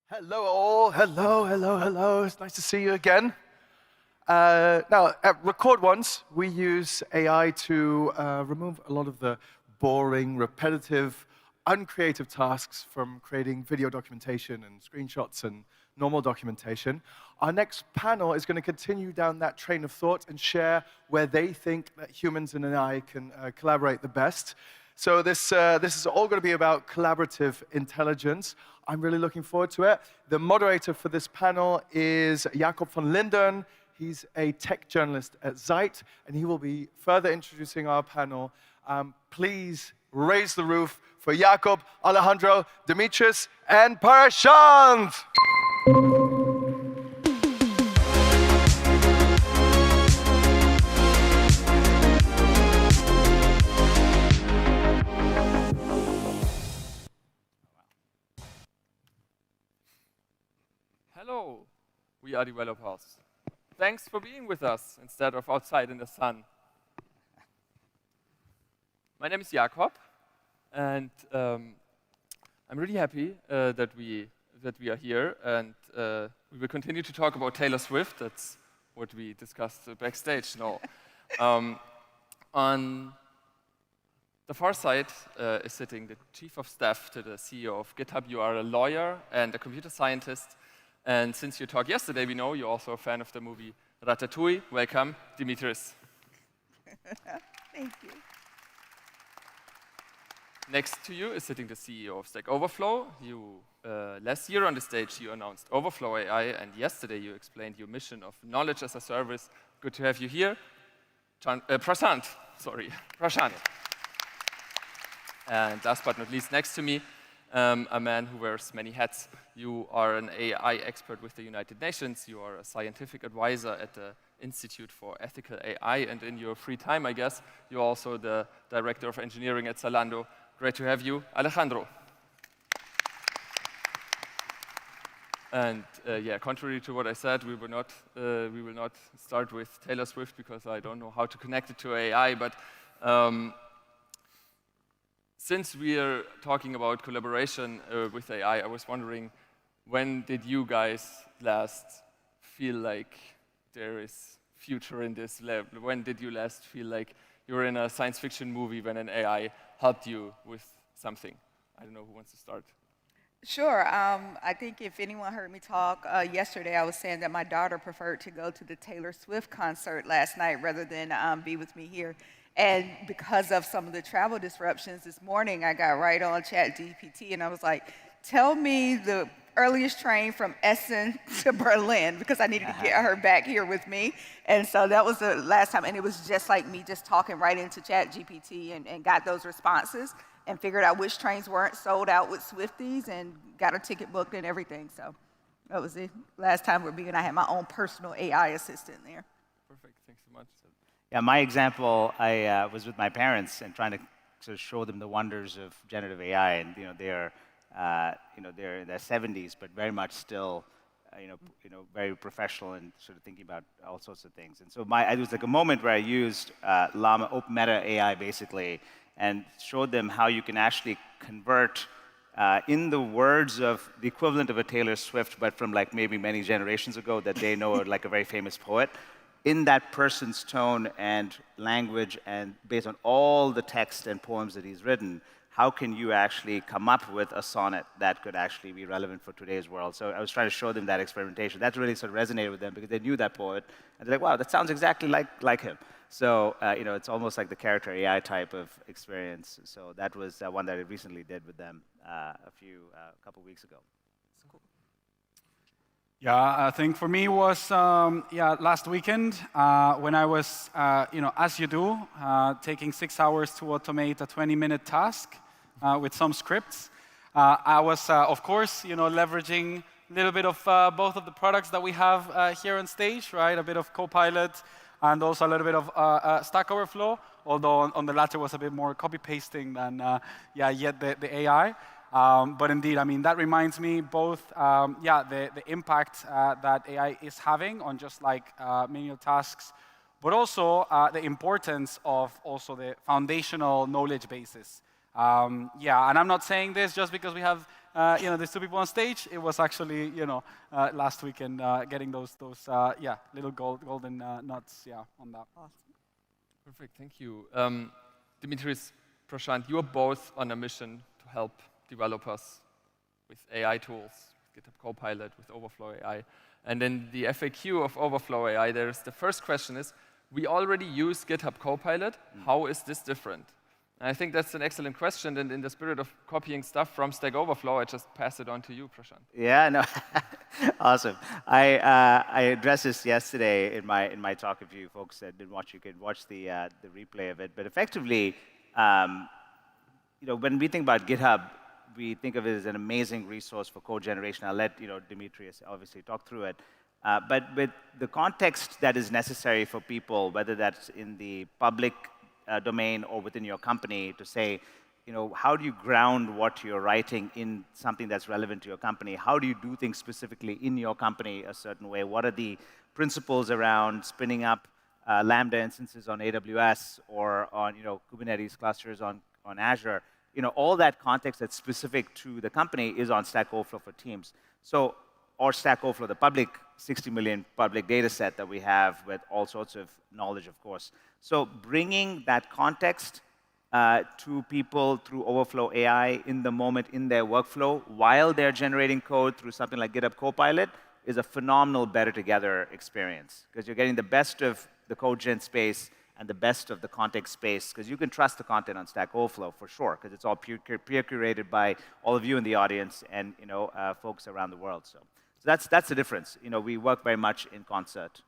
Hello all, hello. It's nice to see you again. Now, at Record Once, we use AI to remove a lot of the boring, repetitive, uncreative tasks from creating video documentation and screenshots and normal documentation. Our next panel is going to continue down that train of thought and share where they think that humans and AI can collaborate the best. So this is all going to be about collaborative intelligence. I'm really looking forward to it. The moderator for this panel is Jakob von Lindern. He's a tech journalist at Zeit, and he will be further introducing our panel. Please raise the roof for Jakob, Alejandro, Demetris, and Prashanth. Hello, we are developers. Thanks for being with us instead of outside in the sun. My name is Jakob, and I'm really happy that we are here, and we will continue to talk about Taylor Swift. That's what we discussed backstage now. On the far side is sitting the chief of staff to the CEO of GitHub. You are a lawyer and a computer scientist. And since you talked yesterday, we know you're also a fan of the movie Ratatouille. Welcome, Demetris. Thank you. Next to you is sitting the CEO of Stack Overflow. Last year on the stage, you announced Overflow AI, and yesterday you explained your mission of knowledge as a service. Good to have you here. Prashanth. And last but not least, next to me, a man who wears many hats. You are an AI expert with the United Nations. You are a scientific advisor at the Institute for Ethical AI. And in your free time, I guess, you're also the director of engineering at Zalando. Great to have you, Alejandro. And yeah, contrary to what I said, we will not start with Taylor Swift because I don't know how to connect it to AI. But since we are talking about collaboration with AI, I was wondering, when did you guys last feel like there is future in this lab? When did you last feel like you were in a science fiction movie when an AI helped you with something? I don't know who wants to start. Sure. I think if anyone heard me talk yesterday, I was saying that my daughter preferred to go to the Taylor Swift concert last night rather than be with me here. And because of some of the travel disruptions this morning, I got right on ChatGPT and I was like, tell me the earliest train from Essen to Berlin because I needed to get her back here with me. And so that was the last time. And it was just like me just talking right into ChatGPT and got those responses and figured out which trains weren't sold out with Swifties and got a ticket booked and everything. So that was the last time I had my own personal AI assistant there. Perfect. Thanks so much. Yeah, my example, I was with my parents and trying to sort of show them the wonders of generative AI, and they're in their 70s, but very much still, very professional and sort of thinking about all sorts of things. And so it was like a moment where I used Llama, Open Meta AI basically, and showed them how you can actually convert in the words of the equivalent of a Taylor Swift, but from like maybe many generations ago that they know like a very famous poet, in that person's tone and language, and based on all the text and poems that he's written, how can you actually come up with a sonnet that could actually be relevant for today's world? So I was trying to show them that experimentation. That really sort of resonated with them because they knew that poet, and they're like, wow, that sounds exactly like him. So it's almost like the character AI type of experience. So that was one that I recently did with them a couple weeks ago. Yeah, I think for me it was last weekend when I was, as you do, taking 6 hours to automate a 20-minute task with some scripts. I was, of course, leveraging a little bit of both of the products that we have here on stage, right? A bit of Copilot and also a little bit of Stack Overflow, although on the latter was a bit more copy-pasting than the AI. But indeed, I mean, that reminds me both, the impact that AI is having on just like menial tasks, but also the importance of also the foundational knowledge bases. And I'm not saying this just because we have there's two people on stage. It was actually, last weekend getting those little golden nuts, on that. Awesome. Perfect, thank you. Demetris, Prashanth, you are both on a mission to help developers with AI tools, with GitHub Copilot, with Overflow AI. And in the FAQ of Overflow AI, the first question is, we already use GitHub Copilot. How is this different? And I think that's an excellent question, and in the spirit of copying stuff from Stack Overflow, I just pass it on to you, Prashanth. Yeah, no, awesome. I addressed this yesterday in my talk. If you folks didn't watch, you can watch the replay of it. But effectively, when we think about GitHub, we think of it as an amazing resource for code generation. I'll let Demetris obviously talk through it. But with the context that is necessary for people, whether that's in the public domain or within your company, to say, how do you ground what you're writing in something that's relevant to your company? How do you do things specifically in your company a certain way? What are the principles around spinning up Lambda instances on AWS or on Kubernetes clusters on Azure? All that context that's specific to the company is on Stack Overflow for Teams. Or Stack Overflow, the public 60 million public data set that we have with all sorts of knowledge, of course. So bringing that context to people through Overflow AI in the moment in their workflow while they're generating code through something like GitHub Copilot is a phenomenal better together experience, because you're getting the best of the code gen space and the best of the context space, because you can trust the content on Stack Overflow for sure, because it's all peer curated by all of you in the audience and folks around the world. So that's the difference. We work very much in concert.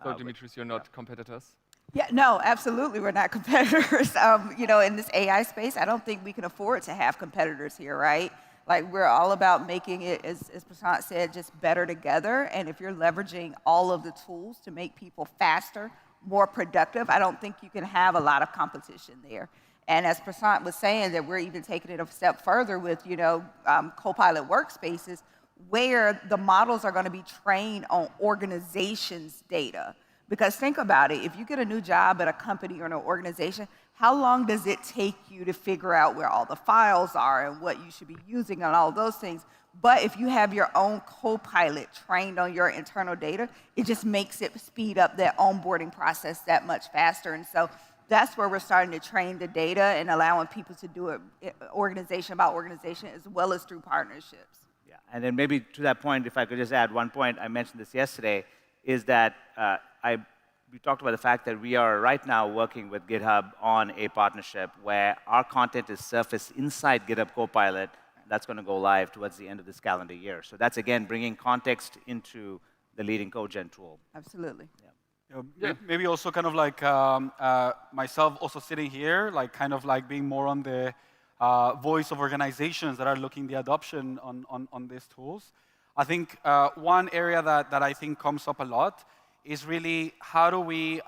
So Demetris, you're not competitors? Yeah, no, absolutely, we're not competitors. In this AI space, I don't think we can afford to have competitors here, right? Like, we're all about making it, as Prashanth said, just better together. And if you're leveraging all of the tools to make people faster, more productive, I don't think you can have a lot of competition there. And as Prashanth was saying, that we're even taking it a step further with, Copilot workspaces, where the models are going to be trained on organizations' data. Because think about it, if you get a new job at a company or an organization, how long does it take you to figure out where all the files are and what you should be using and all those things? But if you have your own Copilot trained on your internal data, it just makes it speed up that onboarding process that much faster. And so that's where we're starting to train the data and allowing people to do it organization about organization as well as through partnerships. Yeah, and then maybe to that point, if I could just add one point, I mentioned this yesterday, is that we talked about the fact that we are right now working with GitHub on a partnership where our content is surfaced inside GitHub Copilot. That's going to go live towards the end of this calendar year. So that's, again, bringing context into the leading code gen tool. Absolutely. Yeah. Maybe also kind of like myself also sitting here, like kind of like being more on the voice of organizations that are looking the adoption on these tools. I think one area that I think comes up a lot is really how do we,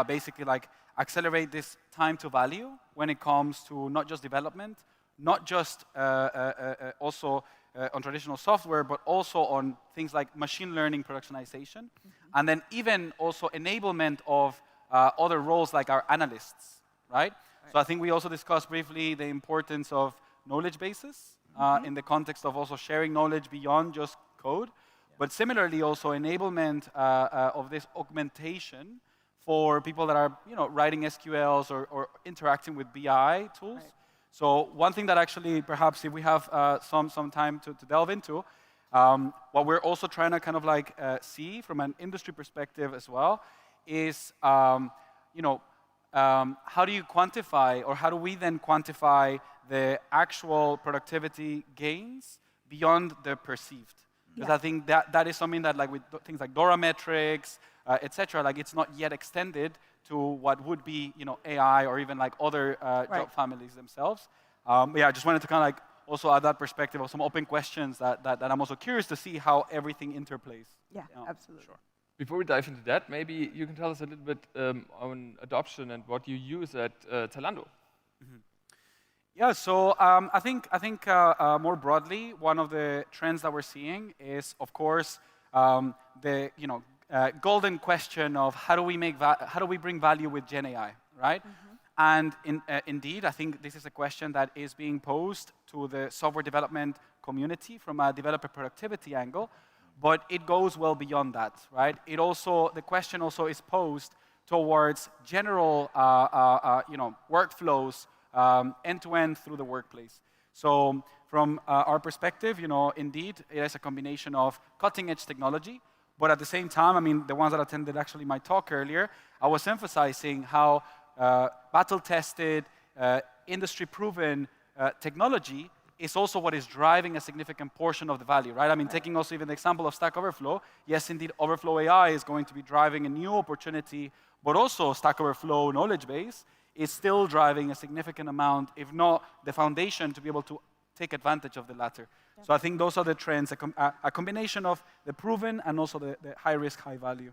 basically like accelerate this time to value when it comes to not just development, not just also on traditional software, but also on things like machine learning productionization, and then even also enablement of other roles like our analysts, right? So I think we also discussed briefly the importance of knowledge bases in the context of also sharing knowledge beyond just code, but similarly also enablement of this augmentation for people that are writing SQLs or interacting with BI tools. Right. So one thing that actually perhaps if we have some time to delve into, what we're also trying to kind of like see from an industry perspective as well is how do you quantify, or how do we then quantify the actual productivity gains beyond the perceived? Because I think that is something that, like with things like DORA metrics, etc., like it's not yet extended to what would be AI or even like other job families themselves. I just wanted to kind of like also add that perspective of some open questions that I'm also curious to see how everything interplays. Yeah, absolutely. Sure. Before we dive into that, maybe you can tell us a little bit on adoption and what you use at Zalando. Yeah, so I think more broadly, one of the trends that we're seeing is, of course, the golden question of how do we bring value with Gen AI, right? And indeed, I think this is a question that is being posed to the software development community from a developer productivity angle, but it goes well beyond that, right? The question also is posed towards general workflows end-to-end through the workplace. So from our perspective, indeed, it is a combination of cutting-edge technology, but at the same time, I mean, the ones that attended actually my talk earlier, I was emphasizing how battle-tested, industry-proven technology is also what is driving a significant portion of the value, right? I mean, taking also even the example of Stack Overflow, yes, indeed, Overflow AI is going to be driving a new opportunity, but also Stack Overflow knowledge base is still driving a significant amount, if not the foundation, to be able to take advantage of the latter. Yeah. So I think those are the trends, a combination of the proven and also the high risk, high value.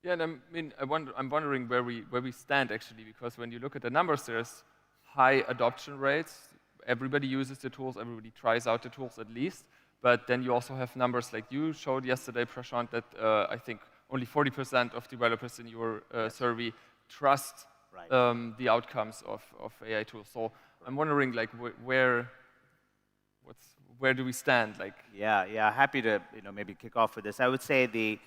Yeah, and I'm wondering where we stand actually, because when you look at the numbers, there's high adoption rates. Everybody uses the tools, everybody tries out the tools at least, but then you also have numbers like you showed yesterday, Prashanth, that I think only 40% of developers in your survey trust the outcomes of AI tools. So I'm wondering, like, where do we stand? Like, yeah, happy to maybe kick off with this. I would say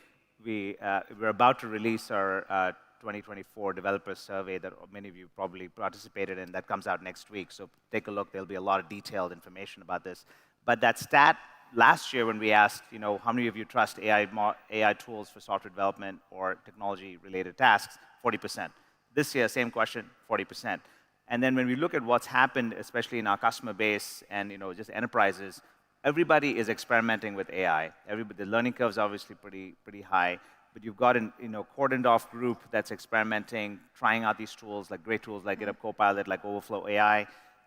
we're about to release our 2024 developer survey that many of you probably participated in. That comes out next week, so take a look. There'll be a lot of detailed information about this. But that stat last year when we asked, how many of you trust AI tools for software development or technology-related tasks, 40%. This year, same question, 40%. And then when we look at what's happened, especially in our customer base and just enterprises, everybody is experimenting with AI. The learning curve is obviously pretty high. But you've got a cordoned-off group that's experimenting, trying out these tools, like great tools like GitHub Copilot, like Overflow AI,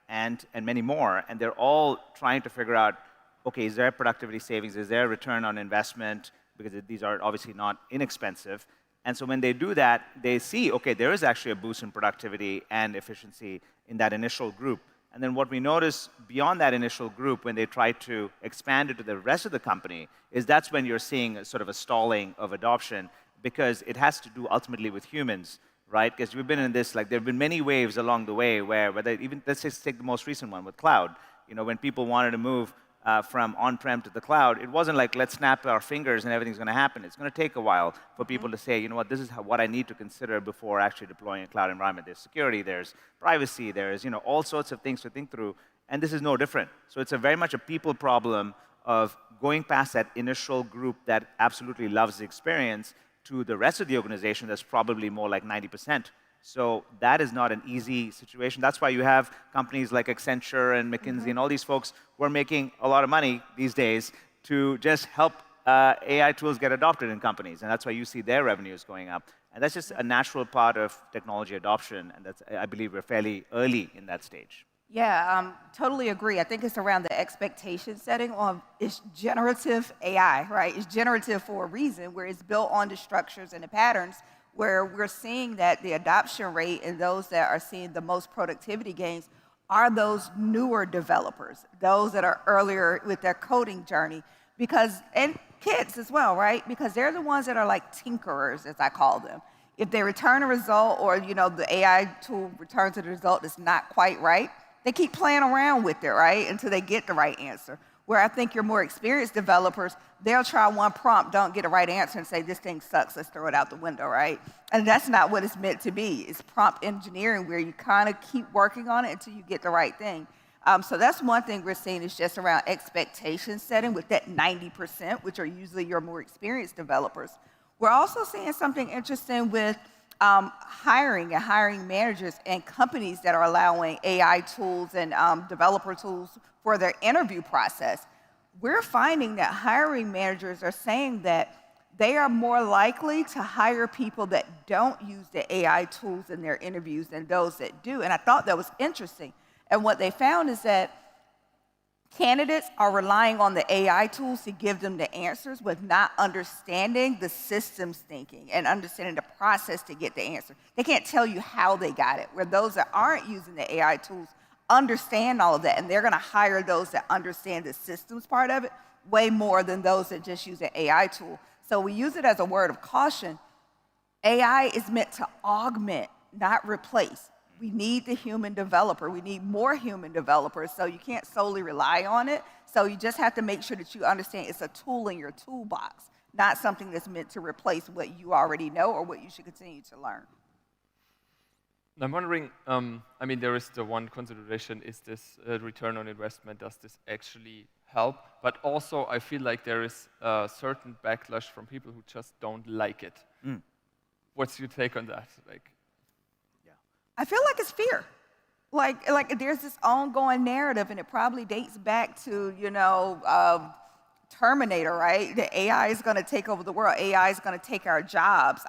and many more. And they're all trying to figure out, okay, is there productivity savings? Is there a return on investment? Because these are obviously not inexpensive. And so when they do that, they see, okay, there is actually a boost in productivity and efficiency in that initial group. And then what we notice beyond that initial group, when they try to expand it to the rest of the company, is that's when you're seeing sort of a stalling of adoption, because it has to do ultimately with humans, right? Because we've been in this, like, there have been many waves along the way where even, let's just take the most recent one with cloud. When people wanted to move from on-prem to the cloud, it wasn't like, let's snap our fingers and everything's going to happen. It's going to take a while for people to say, what, this is what I need to consider before actually deploying a cloud environment. There's security, there's privacy, there's all sorts of things to think through, and this is no different. So it's very much a people problem of going past that initial group that absolutely loves the experience to the rest of the organization that's probably more like 90%. So that is not an easy situation. That's why you have companies like Accenture and McKinsey and all these folks who are making a lot of money these days to just help AI tools get adopted in companies. And that's why you see their revenues going up. And that's just a natural part of technology adoption. And that's, I believe we're fairly early in that stage. Yeah, totally agree. I think it's around the expectation setting on it's generative AI, right? It's generative for a reason, where it's built on the structures and the patterns, where we're seeing that the adoption rate and those that are seeing the most productivity gains are those newer developers, those that are earlier with their coding journey, and kids as well, right? Because they're the ones that are like tinkerers, as I call them. If they return a result or the AI tool returns a result that's not quite right, they keep playing around with it, right, until they get the right answer. Where I think your more experienced developers, they'll try one prompt, don't get a right answer, and say, this thing sucks, let's throw it out the window, right? And that's not what it's meant to be. It's prompt engineering, where you kind of keep working on it until you get the right thing. So that's one thing we're seeing is just around expectation setting with that 90%, which are usually your more experienced developers. We're also seeing something interesting with hiring and hiring managers and companies that are allowing AI tools and developer tools for their interview process. We're finding that hiring managers are saying that they are more likely to hire people that don't use the AI tools in their interviews than those that do. And I thought that was interesting. And what they found is that candidates are relying on the AI tools to give them the answers with not understanding the systems thinking and understanding the process to get the answer. They can't tell you how they got it, where those that aren't using the AI tools understand all of that, and they're going to hire those that understand the systems part of it way more than those that just use an AI tool. So we use it as a word of caution. AI is meant to augment, not replace. we need the human developer. We need more human developers, so you can't solely rely on it. So you just have to make sure that you understand it's a tool in your toolbox, not something that's meant to replace what you already know or what you should continue to learn. I'm wondering, I mean, there is the one consideration, is this return on investment, does this actually help? But also, I feel like there is a certain backlash from people who just don't like it. What's your take on that? Like, I feel like it's fear. Like there's this ongoing narrative, and it probably dates back to, Terminator, right? The AI is going to take over the world. AI is going to take our jobs.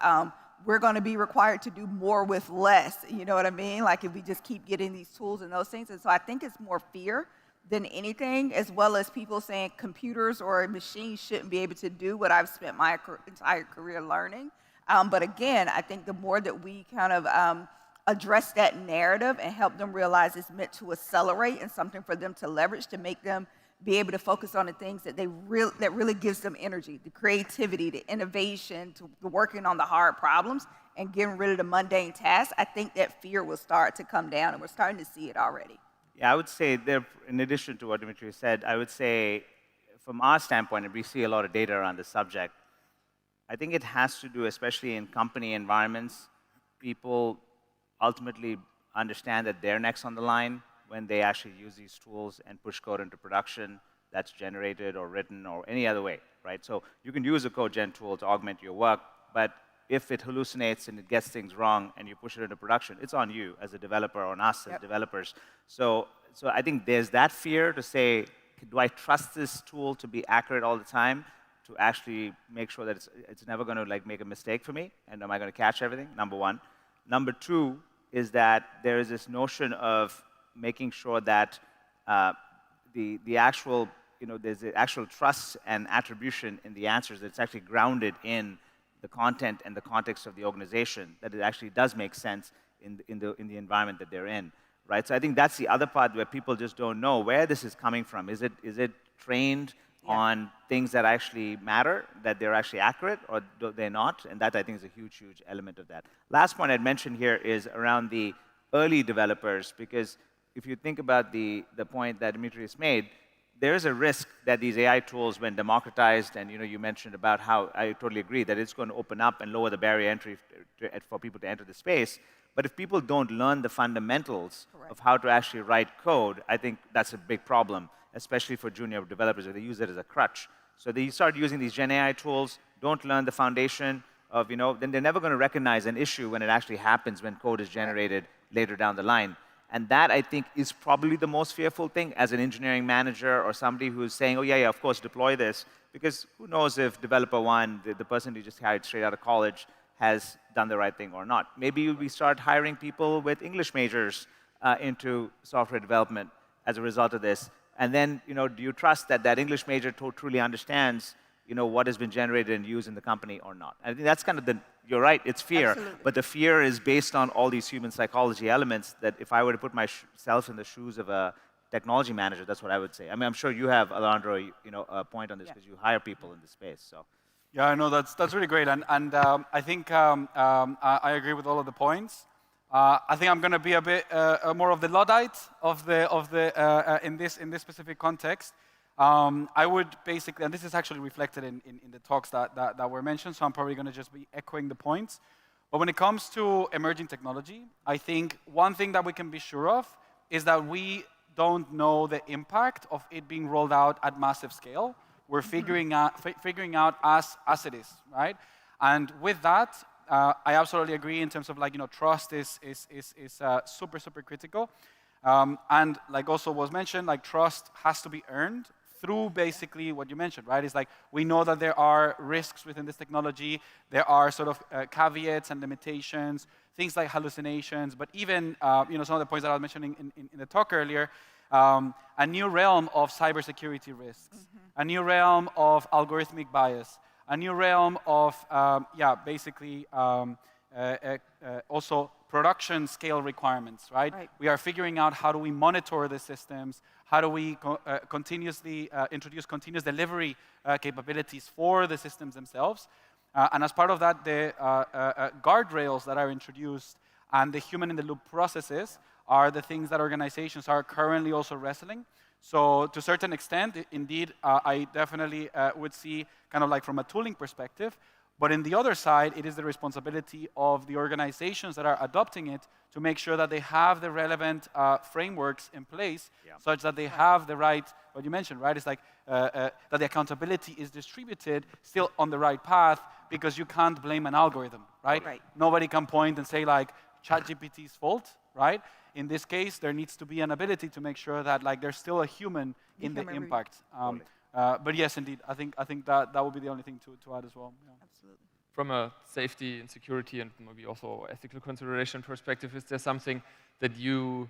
We're going to be required to do more with less. You know what I mean? Like if we just keep getting these tools and those things. And so I think it's more fear than anything, as well as people saying computers or machines shouldn't be able to do what I've spent my entire career learning. But again, I think the more that we kind of address that narrative and help them realize it's meant to accelerate and something for them to leverage to make them be able to focus on the things that that really gives them energy, the creativity, the innovation, to working on the hard problems and getting rid of the mundane tasks, I think that fear will start to come down, and we're starting to see it already. Yeah, I would say there, in addition to what Demetris said, I would say from our standpoint, and we see a lot of data around this subject, I think it has to do, especially in company environments, people ultimately understand that they're next on the line when they actually use these tools and push code into production that's generated or written or any other way, right? So you can use a code gen tool to augment your work, but if it hallucinates and it gets things wrong and you push it into production, it's on you as a developer, on us as developers. So I think there's that fear to say, do I trust this tool to be accurate all the time, to actually make sure that it's never going to like make a mistake for me, and am I going to catch everything? Number one. Number two is that there is this notion of making sure that the actual, there's the actual trust and attribution in the answers that's actually grounded in the content and the context of the organization, that it actually does make sense in the environment that they're in, right? So I think that's the other part where people just don't know where this is coming from. Is it trained on things that actually matter, that they're actually accurate, or they're not? And that, I think, is a huge, huge element of that. Last point I'd mention here is around the early developers, because if you think about the point that Demetris made, there is a risk that these AI tools, when democratized, and you mentioned about how, I totally agree, that it's going to open up and lower the barrier entry for people to enter the space. But if people don't learn the fundamentals of how to actually write code, I think that's a big problem, especially for junior developers, where they use it as a crutch. So they start using these Gen AI tools, don't learn the foundation of, then they're never going to recognize an issue when it actually happens, when code is generated later down the line. And that, I think, is probably the most fearful thing as an engineering manager or somebody who's saying, oh, yeah, of course, deploy this. Because who knows if developer one, the person who just hired straight out of college, has done the right thing or not. Maybe we start hiring people with English majors into software development as a result of this. And then, do you trust that that English major truly understands, what has been generated and used in the company or not? I think that's kind of you're right, it's fear. Absolutely. But the fear is based on all these human psychology elements that if I were to put myself in the shoes of a technology manager, that's what I would say. I mean, I'm sure you have, Alejandro, a point on this because you hire people in this space. So. Yeah, I know that's really great, and I think I agree with all of the points. I think I'm going to be a bit more of the Luddite in this specific context. I would basically, and this is actually reflected in the talks that were mentioned, so I'm probably going to just be echoing the points. But when it comes to emerging technology, I think one thing that we can be sure of is that we don't know the impact of it being rolled out at massive scale. We're figuring out as it is, right? And with that, I absolutely agree in terms of trust is super, super critical. And like also was mentioned, trust has to be earned through basically what you mentioned, right? It's like we know that there are risks within this technology. There are sort of caveats and limitations, things like hallucinations, but even some of the points that I was mentioning in the talk earlier, a new realm of cybersecurity risks, a new realm of algorithmic bias, a new realm of basically also production scale requirements, right? We are figuring out how do we monitor the systems, how do we continuously introduce continuous delivery capabilities for the systems themselves. And as part of that, the guardrails that are introduced and the human-in-the-loop processes are the things that organizations are currently also wrestling. So to a certain extent, indeed, I definitely would see kind of like from a tooling perspective. But in the other side, it is the responsibility of the organizations that are adopting it to make sure that they have the relevant frameworks in place such that they have the right, what you mentioned, right? It's like that the accountability is distributed still on the right path, because you can't blame an algorithm, right? Nobody can point and say like ChatGPT's fault, right? In this case, there needs to be an ability to make sure that like there's still a human in the impact. But yes, indeed, I think that would be the only thing to add as well. Yeah. Absolutely. From a safety and security and maybe also ethical consideration perspective, is there something that you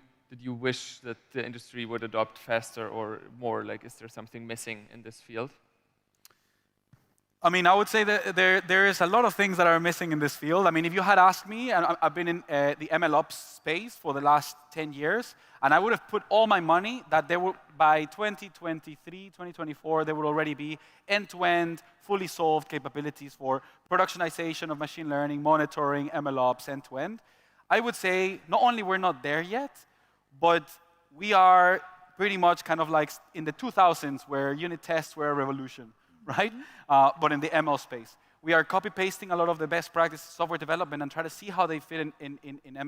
wish that the industry would adopt faster or more? Like, is there something missing in this field? I mean, I would say that there is a lot of things that are missing in this field. I mean, if you had asked me, and I've been in the MLOps space for the last 10 years, and I would have put all my money that there would, by 2023, 2024, there would already be end-to-end, fully solved capabilities for productionization of machine learning, monitoring, MLOps, end-to-end. I would say not only we're not there yet, but we are pretty much kind of like in the 2000s where unit tests were a revolution, right? But in the ML space. We are copy-pasting a lot of the best practices software development and try to see how they fit in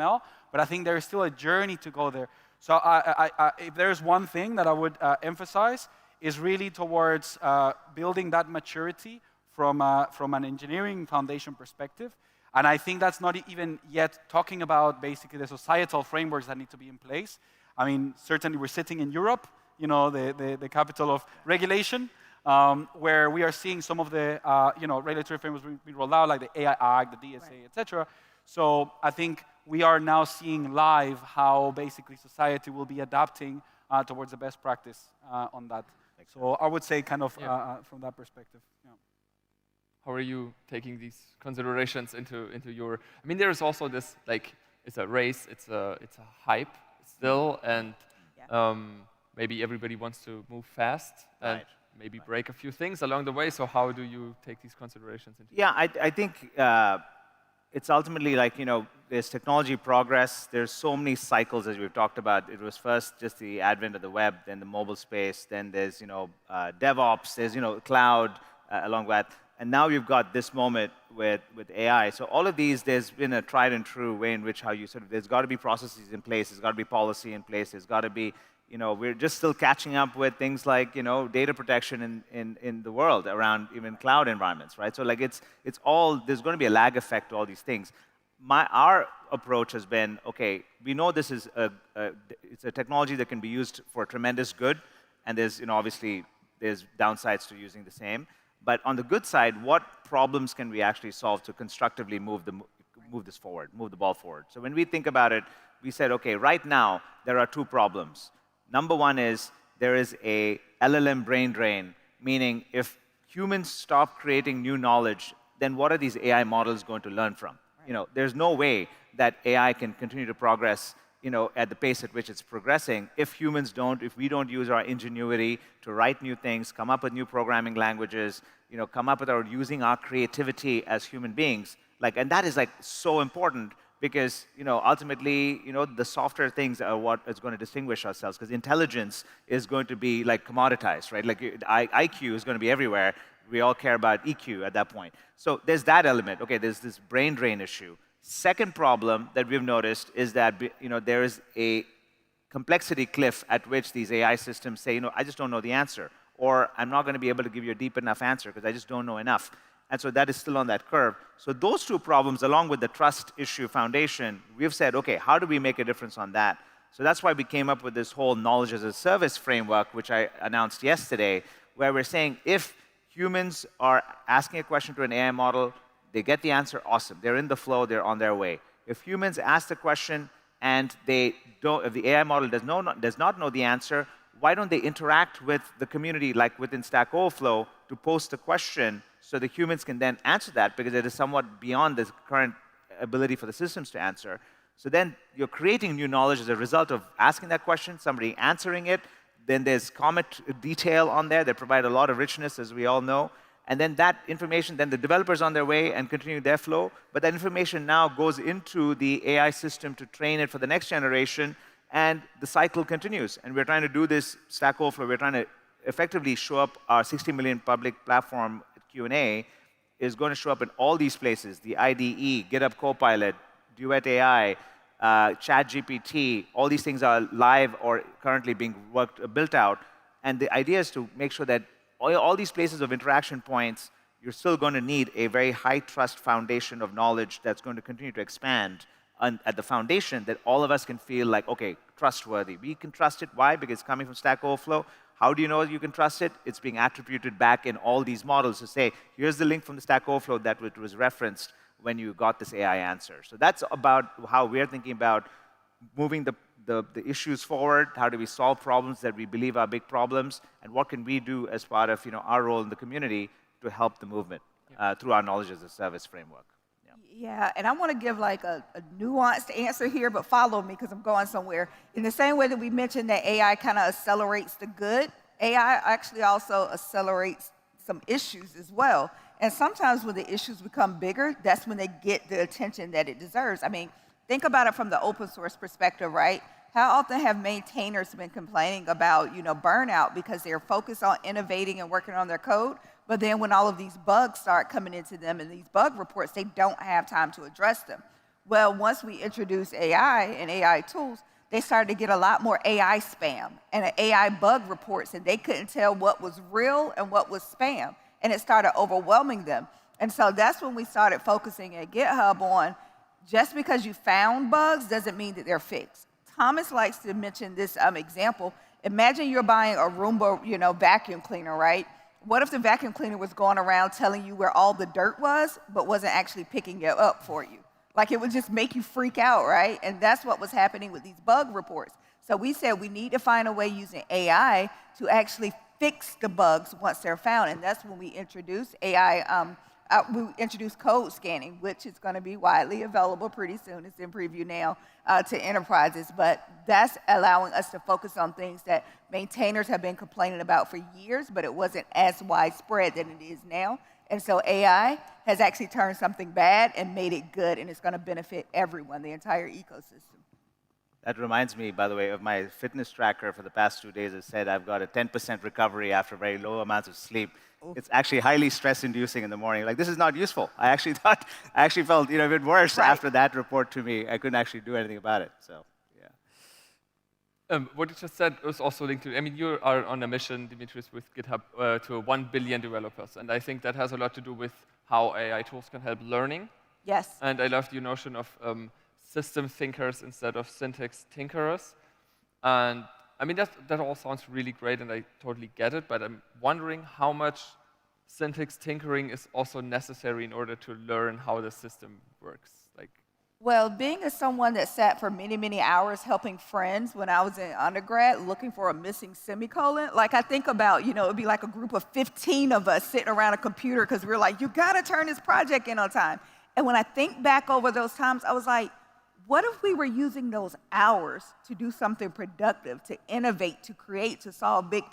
ML, but I think there is still a journey to go there. So if there's one thing that I would emphasize, is really towards building that maturity from an engineering foundation perspective. And I think that's not even yet talking about basically the societal frameworks that need to be in place. I mean, certainly we're sitting in Europe, you know, the capital of regulation, where we are seeing some of the regulatory frameworks being rolled out, like the AI Act, the DSA, etc. So I think we are now seeing live how basically society will be adapting towards the best practice on that. So I would say kind of from that perspective. Yeah. How are you taking these considerations into your? I mean, there is also this like it's a race, it's a hype still, and maybe everybody wants to move fast and maybe break a few things along the way. So how do you take these considerations into? Yeah, I think it's ultimately like, you know, there's technology progress. There's so many cycles, as we've talked about. It was first just the advent of the web, then the mobile space, then there's, you know, DevOps, there's, you know, cloud along with that. And now you've got this moment with AI. So all of these, there's been a tried and true way in which how you sort of, there's got to be processes in place, there's got to be policy in place, there's got to be, you know, we're just still catching up with things like, you know, data protection in the world around even cloud environments, right? So like it's all, there's going to be a lag effect to all these things. Our approach has been, okay, we know this is it's a technology that can be used for tremendous good, and there's, you know, obviously there's downsides to using the same. But on the good side, what problems can we actually solve to constructively move this forward, move the ball forward? So when we think about it, we said, okay, right now there are two problems. Number one is there is a LLM brain drain, meaning if humans stop creating new knowledge, then what are these AI models going to learn from? You know, there's no way that AI can continue to progress, you know, at the pace at which it's progressing if humans don't, if we don't use our ingenuity to write new things, come up with new programming languages, you know, come up with using our creativity as human beings. Like, and that is like so important because, you know, ultimately, you know, the softer things are what is going to distinguish ourselves because intelligence is going to be like commoditized, right? Like IQ is going to be everywhere. We all care about EQ at that point. So there's that element. Okay, there's this brain drain issue. Second problem that we've noticed is that, you know, there is a complexity cliff at which these AI systems say, you know, I just don't know the answer, or I'm not going to be able to give you a deep enough answer because I just don't know enough. And so that is still on that curve. So those two problems, along with the trust issue foundation, we've said, okay, how do we make a difference on that? So that's why we came up with this whole knowledge as a service framework, which I announced yesterday, where we're saying if humans are asking a question to an AI model, they get the answer, awesome. They're in the flow, they're on their way. If humans ask the question and they don't, if the AI model does not know the answer, why don't they interact with the community, like within Stack Overflow, to post a question so the humans can then answer that because it is somewhat beyond the current ability for the systems to answer. So then you're creating new knowledge as a result of asking that question, somebody answering it. Then there's comment detail on there that provide a lot of richness, as we all know. And then that information, then the developers on their way and continue their flow. But that information now goes into the AI system to train it for the next generation, and the cycle continues. And we're trying to do this Stack Overflow. We're trying to effectively show up our 60 million public platform Q&A is going to show up in all these places, the IDE, GitHub Copilot, Duet AI, ChatGPT. All these things are live or currently being built out. And the idea is to make sure that all these places of interaction points, you're still going to need a very high trust foundation of knowledge that's going to continue to expand at the foundation that all of us can feel like, okay, trustworthy. We can trust it. Why? Because it's coming from Stack Overflow. How do you know you can trust it? It's being attributed back in all these models to say, here's the link from the Stack Overflow that was referenced when you got this AI answer. So that's about how we're thinking about moving the issues forward. How do we solve problems that we believe are big problems? And what can we do as part of our role in the community to help the movement through our knowledge as a service framework? Yeah, and I want to give like a nuanced answer here, but follow me because I'm going somewhere. In the same way that we mentioned that AI kind of accelerates the good, AI actually also accelerates some issues as well. And sometimes when the issues become bigger, that's when they get the attention that it deserves. I mean, think about it from the open source perspective, right? How often have maintainers been complaining about, burnout because they're focused on innovating and working on their code, but then when all of these bugs start coming into them and these bug reports, they don't have time to address them. Well, once we introduced AI and AI tools, they started to get a lot more AI spam and AI bug reports, and they couldn't tell what was real and what was spam, and it started overwhelming them. And so that's when we started focusing at GitHub on just because you found bugs doesn't mean that they're fixed. Thomas likes to mention this example. Imagine you're buying a Roomba, vacuum cleaner, right? What if the vacuum cleaner was going around telling you where all the dirt was, but wasn't actually picking it up for you? Like, it would just make you freak out, right? And that's what was happening with these bug reports. So we said we need to find a way using AI to actually fix the bugs once they're found. And that's when we introduced AI. We introduced code scanning, which is going to be widely available pretty soon. It's in preview now to enterprises. But that's allowing us to focus on things that maintainers have been complaining about for years, but it wasn't as widespread than it is now. And so AI has actually turned something bad and made it good, and it's going to benefit everyone, the entire ecosystem. That reminds me, by the way, of my fitness tracker for the past 2 days. It said I've got a 10% recovery after very low amounts of sleep. It's actually highly stress-inducing in the morning. Like, this is not useful. I actually felt a bit worse after that report to me. I couldn't actually do anything about it. So, yeah. What you just said was also linked to, you are on a mission, Demetris, with GitHub to 1 billion developers. And I think that has a lot to do with how AI tools can help learning. Yes. And I love the notion of system thinkers instead of syntax tinkerers. And that all sounds really great, and I totally get it, but I'm wondering how much syntax tinkering is also necessary in order to learn how the system works. Well, being as someone that sat for many, many hours helping friends when I was in undergrad looking for a missing semicolon, I think about, it would be like a group of 15 of us sitting around a computer because we were like, you got to turn this project in on time. And when I think back over those times, I was like, what if we were using those hours to do something productive, to innovate, to create, to solve big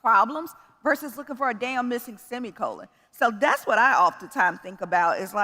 problems, versus looking for a damn missing semicolon? So that's what I oftentimes think about is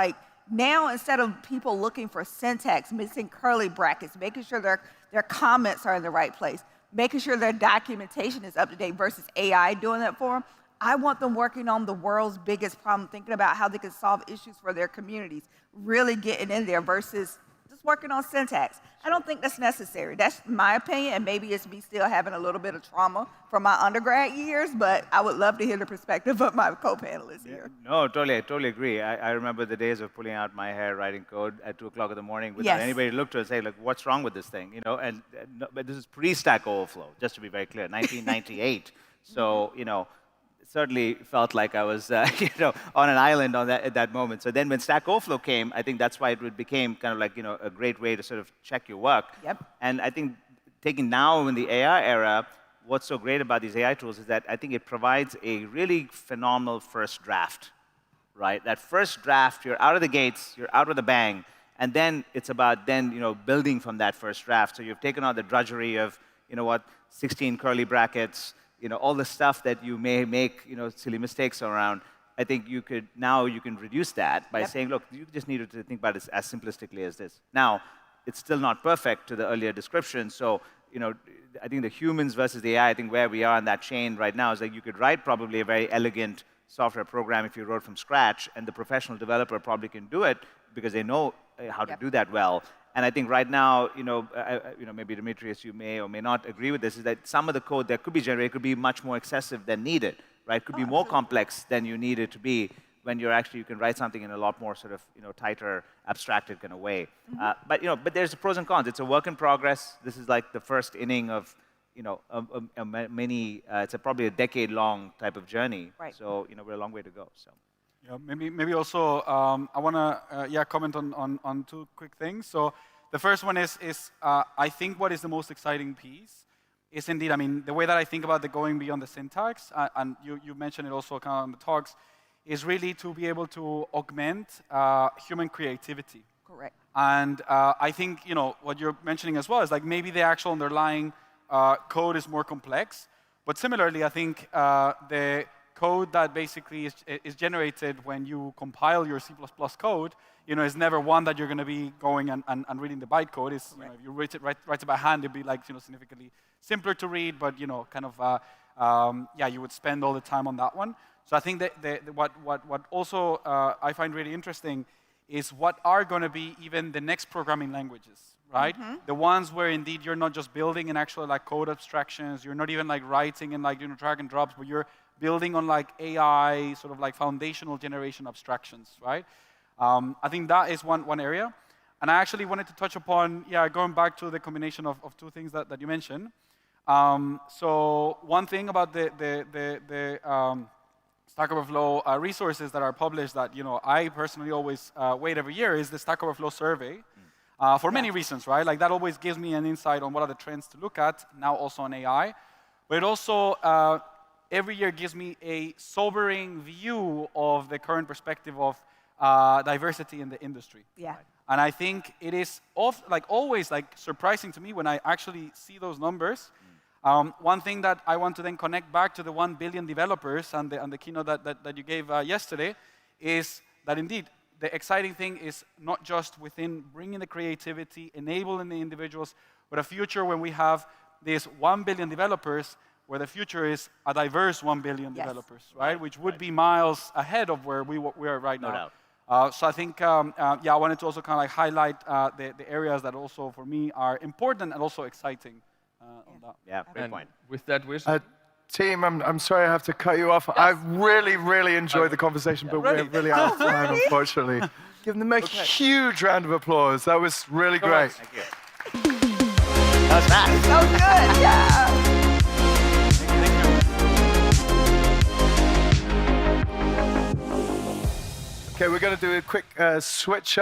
now instead of people looking for syntax, missing curly brackets, making sure their comments are in the right place, making sure their documentation is up to date versus AI doing that for them, I want them working on the world's biggest problem, thinking about how they can solve issues for their communities, really getting in there versus working on syntax. I don't think that's necessary. That's my opinion, and maybe it's me still having a little bit of trauma from my undergrad years, but I would love to hear the perspective of my co-panelists here. No, I totally agree. I remember the days of pulling out my hair, writing code at 2 o'clock in the morning without anybody to look to it and say, what's wrong with this thing? But this is pre-Stack Overflow, just to be very clear, 1998. So, certainly felt like I was, on an island at that moment. So then when Stack Overflow came, I think that's why it became kind of a great way to sort of check your work. Yep. And I think taking now in the AI era, what's so great about these AI tools is that I think it provides a really phenomenal first draft, right? That first draft, you're out of the gates, you're out with a bang, and then it's about building from that first draft. So you've taken on the drudgery of, 16 curly brackets, all the stuff that you may make, silly mistakes around, I think you can reduce that by saying, look, you just need to think about it as simplistically as this. Now, it's still not perfect to the earlier description, so I think the humans versus the AI, I think where we are in that chain right now is that you could write probably a very elegant software program if you wrote from scratch, and the professional developer probably can do it because they know how to do that well. And I think right now, maybe Demetris, you may or may not agree with this, is that some of the code that could be generated could be much more excessive than needed, right? Could be more complex than you need it to be when you can write something in a lot more sort of, tighter, abstracted kind of way. But there's the pros and cons. It's a work in progress. This is like the first inning of, it's probably a decade-long type of journey. Right. So, we're a long way to go. So. Yeah, maybe also I want to comment on two quick things. So the first one is I think what is the most exciting piece is indeed, the way that I think about the going beyond the syntax, and you mentioned it also kind of in the talks, is really to be able to augment human creativity. Correct. And I think what you're mentioning as well is like maybe the actual underlying code is more complex, but similarly, I think the code that basically is generated when you compile your C++ code, is never one that you're going to be going and reading the bytecode. If you write it by hand, it'd be like significantly simpler to read, but kind of you would spend all the time on that one. So I think that what also I find really interesting is what are going to be even the next programming languages, right? The ones where indeed you're not just building in actual like code abstractions, you're not even like writing in like drag and drops, but you're building on like AI, sort of like foundational generation abstractions, right? I think that is one area. And I actually wanted to touch upon, going back to the combination of two things that you mentioned. So one thing about the Stack Overflow resources that are published that I personally always wait every year is the Stack Overflow survey. For many reasons, right? Like that always gives me an insight on what are the trends to look at, now also on AI. But it also every year gives me a sobering view of the current perspective of diversity in the industry. Yeah. Right? And I think it is always surprising to me when I actually see those numbers. One thing that I want to then connect back to the 1 billion developers and the keynote that you gave yesterday is that indeed the exciting thing is not just within bringing the creativity, enabling the individuals, but a future when we have these 1 billion developers where the future is a diverse 1 billion developers, right? Which would be miles ahead of where we are right now. No doubt. So I think, I wanted to also kind of like highlight the areas that also for me are important and also exciting on that. Yeah, great point. With that vision, Team, I'm sorry I have to cut you off. I really enjoyed the conversation, but we're really out of time, unfortunately. Give them a huge round of applause. That was really great. Thank you. That was fast. So good, yeah. Okay, we're going to do a quick switch